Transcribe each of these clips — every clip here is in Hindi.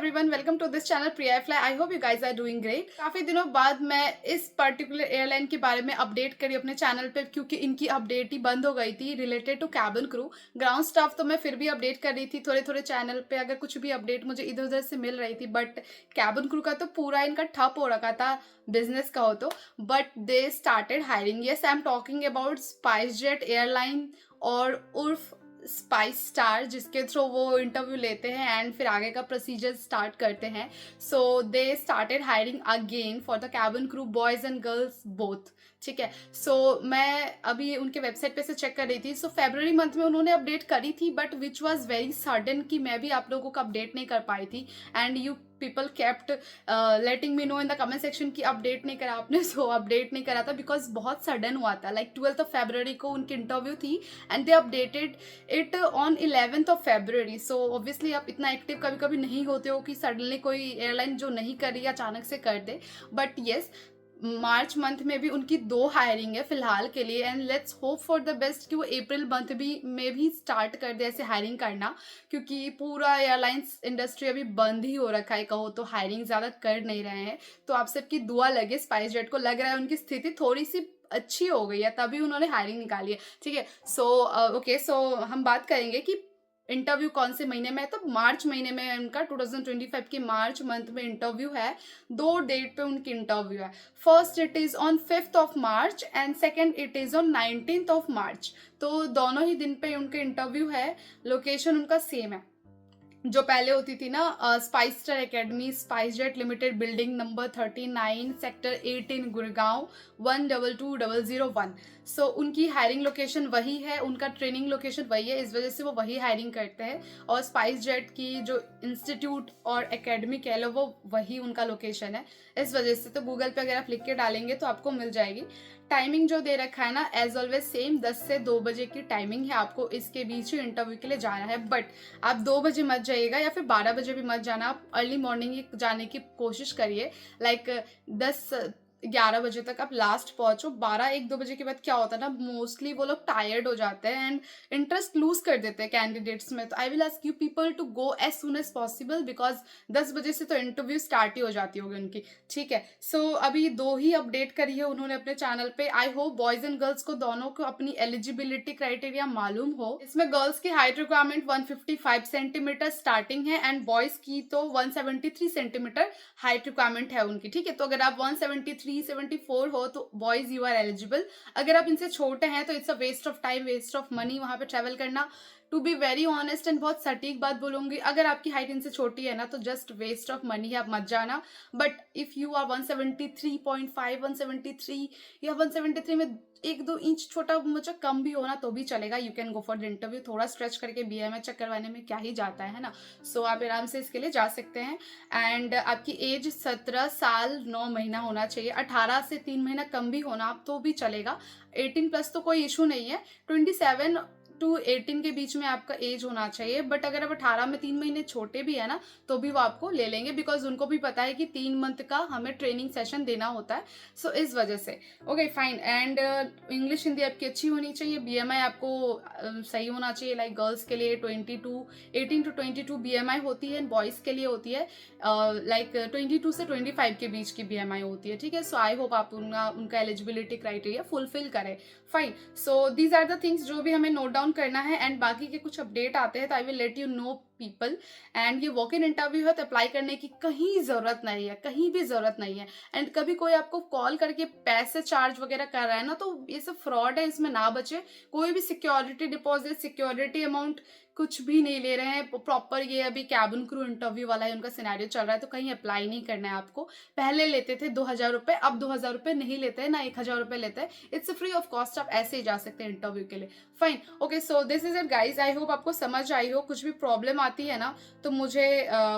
Everyone, welcome to this channel Priya fly. I hope you guys are doing great. काफी दिनों बाद मैं इस पर्टिकुलर एयरलाइन के बारे में अपडेट करी अपने चैनल पे, क्योंकि इनकी अपडेट ही बंद हो गई थी related to cabin crew. Ground staff तो मैं फिर भी अपडेट कर रही थी थोड़े थोड़े चैनल पे, अगर कुछ भी अपडेट मुझे इधर उधर से मिल रही थी, बट कैबिन क्रू का तो पूरा इनका ठप हो रखा था बिजनेस का हो तो। But they started hiring. Yes, I am talking about spice jet airline और उर्फ स्पाइस स्टार, जिसके थ्रू वो इंटरव्यू लेते हैं एंड फिर आगे का प्रोसीजर स्टार्ट करते हैं। So they started hiring again for the cabin crew, boys and girls both. ठीक है, सो मैं अभी उनके वेबसाइट पे से चेक कर रही थी। सो फरवरी मंथ में उन्होंने अपडेट करी थी, but which was very sudden कि मैं भी आप लोगों को अपडेट नहीं कर पाई थी। And you people kept letting me know in the comment section कि अपडेट नहीं करा आपने। सो अपडेट नहीं करा था बिकॉज बहुत सडन हुआ था। लाइक 12 फरवरी को उनकी इंटरव्यू थी and they updated it on 11 February. So obviously आप इतना एक्टिव कभी कभी नहीं होते हो कि सडनली कोई एयरलाइन जो नहीं कर रही अचानक से कर दे। बट येस, मार्च मंथ में भी उनकी 2 हायरिंग है फिलहाल के लिए, and let's hope for the best कि वो अप्रैल मंथ में भी स्टार्ट कर दे ऐसे हायरिंग करना, क्योंकि पूरा एयरलाइंस इंडस्ट्री अभी बंद ही हो रखा है कहो तो, हायरिंग ज़्यादा कर नहीं रहे हैं। तो आप सबकी दुआ लगे स्पाइस जेट को। लग रहा है उनकी स्थिति थोड़ी सी अच्छी हो गई है, तभी उन्होंने हायरिंग निकाली है। ठीक है, सो ओके, सो हम बात करेंगे कि इंटरव्यू कौन से महीने में है। तो मार्च महीने में उनका 2025 की मार्च मंथ में इंटरव्यू है। 2 डेट पे उनकी इंटरव्यू है। First it is on 5 March and second it is on 19 मार्च। तो दोनों ही दिन पे उनके इंटरव्यू है। लोकेशन उनका सेम है जो पहले होती थी ना, spice star academy, spice jet limited, building number 39, sector 18, Gurgaon 122001। सो उनकी हायरिंग लोकेशन वही है, उनका ट्रेनिंग लोकेशन वही है, इस वजह से वो वही हायरिंग करते हैं। और स्पाइस जेट की जो इंस्टीट्यूट और एकेडमी कह लो वो वही उनका लोकेशन है, इस वजह से। तो गूगल पे अगर आप लिख के डालेंगे तो आपको मिल जाएगी। टाइमिंग जो दे रखा है ना, एज ऑलवेज सेम 10 से 2 बजे की टाइमिंग है। आपको इसके बीच ही इंटरव्यू के लिए जाना है, बट आप 2 बजे मत जाइएगा या फिर 12 बजे भी मत जाना। आप अर्ली मॉर्निंग ही जाने की कोशिश करिए। लाइक 10-11 बजे तक आप लास्ट पहुंचो। 12-1-2 बजे के बाद क्या होता है ना, मोस्टली वो लोग टायर्ड हो जाते हैं एंड इंटरेस्ट लूज कर देते हैं कैंडिडेट्स में। तो I will ask you people to go as soon as possible, because 10 बजे से तो इंटरव्यू स्टार्ट ही हो जाती होगी उनकी। ठीक है, सो अभी 2 ही अपडेट करी है उन्होंने अपने चैनल पे। I hope boys and girls को दोनों को अपनी एलिजिबिलिटी क्राइटेरिया मालूम हो। इसमें गर्ल्स की हाइट रिक्वायरमेंट 155 सेंटीमीटर स्टार्टिंग है एंड बॉयज की तो 173 सेंटीमीटर हाइट रिक्वायरमेंट है उनकी। ठीक है, तो अगर आप 173-74 हो तो बॉयज यू आर एलिजिबल। अगर आप इनसे छोटे हैं तो it's a waste of time, waste of money वहां पे ट्रेवल करना। To be very honest and बहुत सटीक बात बोलूंगी, अगर आपकी हाइट इनसे छोटी है ना तो जस्ट वेस्ट ऑफ मनी है, आप मत जाना। बट इफ यू आर 173.5, 173 या 173 में 1-2 इंच छोटा मुझे कम भी होना तो भी चलेगा, you can go for the interview. थोड़ा स्ट्रेच करके BMI चेक करवाने में क्या ही जाता है ना। सो आप आराम से इसके लिए जा सकते हैं। एंड आपकी एज 17 साल 9 महीना होना चाहिए। 18 से 3 महीना कम भी होना आप तो भी चलेगा। 18 प्लस तो कोई इशू नहीं है। 27 टू 18 के बीच में आपका एज होना चाहिए। बट अगर आप 18 में 3 महीने छोटे भी है ना तो भी वो आपको ले लेंगे, बिकॉज उनको भी पता है कि 3 मंथ का हमें ट्रेनिंग सेशन देना होता है। सो इस वजह से okay fine. And English Hindi आपकी अच्छी होनी चाहिए। BMI आपको सही होना चाहिए। लाइक गर्ल्स के लिए 18 to 22 BMI होती है, बॉयज़ के लिए होती है लाइक 22 से 25 के बीच की BMI होती है। ठीक है, सो आई होप आप उनका एलिजिबिलिटी क्राइटेरिया फुलफिल करें। Fine, so these are the things जो भी हमें नोट डाउन करना है। एंड बाकी के कुछ अपडेट आते हैं तो I will let you know people. And ये वॉक इन इंटरव्यू है तो अप्लाई करने की कहीं ज़रूरत नहीं है, कहीं भी ज़रूरत नहीं है। एंड कभी कोई आपको कॉल करके पैसे चार्ज वगैरह कर रहा है ना तो ये सब फ्रॉड है, इसमें ना बचे। कोई भी सिक्योरिटी डिपॉजिट, सिक्योरिटी अमाउंट कुछ भी नहीं ले रहे हैं प्रॉपर। ये अभी कैबिन क्रू इंटरव्यू वाला है, उनका सिनेरियो चल रहा है तो कहीं अप्लाई नहीं करना है आपको। पहले लेते थे 2000 रुपये, अब 2000 रुपये नहीं लेते हैं, ना 1000 रुपये लेते हैं। इट्स फ्री ऑफ कॉस्ट, आप ऐसे ही जा सकते हैं इंटरव्यू के लिए। Fine, okay, so this is it guys. I hope आपको समझ आई हो। कुछ भी प्रॉब्लम आती है ना तो मुझे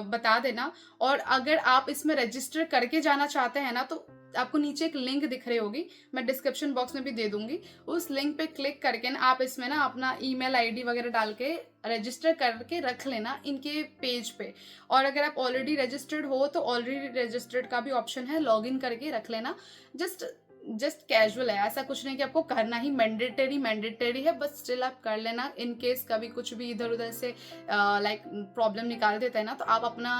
बता देना। और अगर आप इसमें रजिस्टर करके जाना चाहते हैं ना तो आपको नीचे एक लिंक दिख रही होगी, मैं डिस्क्रिप्शन बॉक्स में भी दे दूंगी। उस लिंक पे क्लिक करके ना आप इसमें ना अपना ईमेल आईडी वगैरह डाल के रजिस्टर करके रख लेना इनके पेज पे। और अगर आप ऑलरेडी रजिस्टर्ड हो तो ऑलरेडी रजिस्टर्ड का भी ऑप्शन है, लॉगिन करके रख लेना। जस्ट जस्ट कैजुअल है, ऐसा कुछ नहीं कि आपको करना ही मैंडेटरी है, बट स्टिल आप कर लेना। इन केस कभी कुछ भी इधर उधर से लाइक प्रॉब्लम निकाल देता है ना, तो आप अपना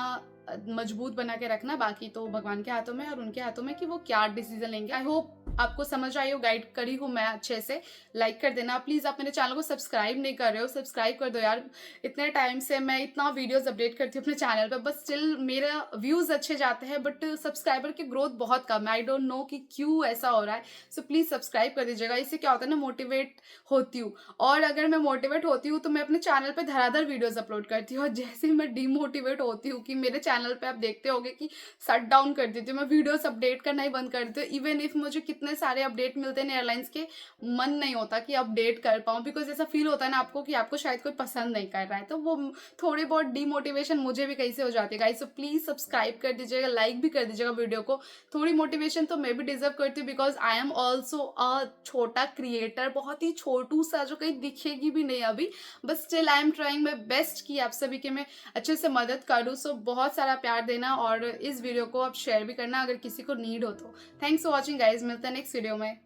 मजबूत बना के रखना। बाकी तो भगवान के हाथों में और उनके हाथों में कि वो क्या डिसीजन लेंगे। आई होप आपको समझ आई हो, गाइड करी हूँ मैं अच्छे से। लाइक कर देना प्लीज़। आप मेरे चैनल को सब्सक्राइब नहीं कर रहे हो, सब्सक्राइब कर दो यार। इतने टाइम से मैं इतना वीडियोस अपडेट करती हूँ अपने चैनल पर, बट स्टिल मेरा व्यूज़ अच्छे जाते हैं, बट सब्सक्राइबर की ग्रोथ बहुत कम है। आई डोंट नो कि क्यों ऐसा हो रहा है। सो प्लीज़ सब्सक्राइब कर दीजिएगा। इससे क्या होता है ना, मोटिवेट होती हूँ, और अगर मैं मोटिवेट होती हूँ तो मैं अपने चैनल पे धड़ाधड़ वीडियोस अपलोड करती हूँ। और जैसे ही मैं डिमोटिवेट होती हूँ कि मेरे चैनल पे आप देखते होगे कि शट डाउन कर देती हूँ, मैं वीडियोस अपडेट करना ही बंद कर देती हूँ। इवन इफ मुझे कितने सारे अपडेट मिलते हैं एयरलाइंस के, मन नहीं होता कि अपडेट कर पाऊँ, बिकॉज ऐसा फील होता है ना आपको कि आपको शायद कोई पसंद नहीं कर रहा है, तो वो थोड़ी बहुत डिमोटिवेशन मुझे भी कहीं से हो जाती है गाइस। सो प्लीज सब्सक्राइब कर दीजिएगा, लाइक भी कर दीजिएगा वीडियो को। थोड़ी मोटिवेशन तो मैं भी डिजर्व करती हूँ, because I am also a छोटा क्रिएटर, बहुत ही छोटू सा जो कहीं दिखेगी भी नहीं अभी, but still I am trying my best कि आप सभी के मैं अच्छे से मदद करूँ। सो बहुत सारा प्यार देना, और इस वीडियो को आप शेयर भी करना अगर किसी को नीड हो तो। थैंक्स फॉर वॉचिंग गाइज, मिलते हैं नेक्स्ट वीडियो में।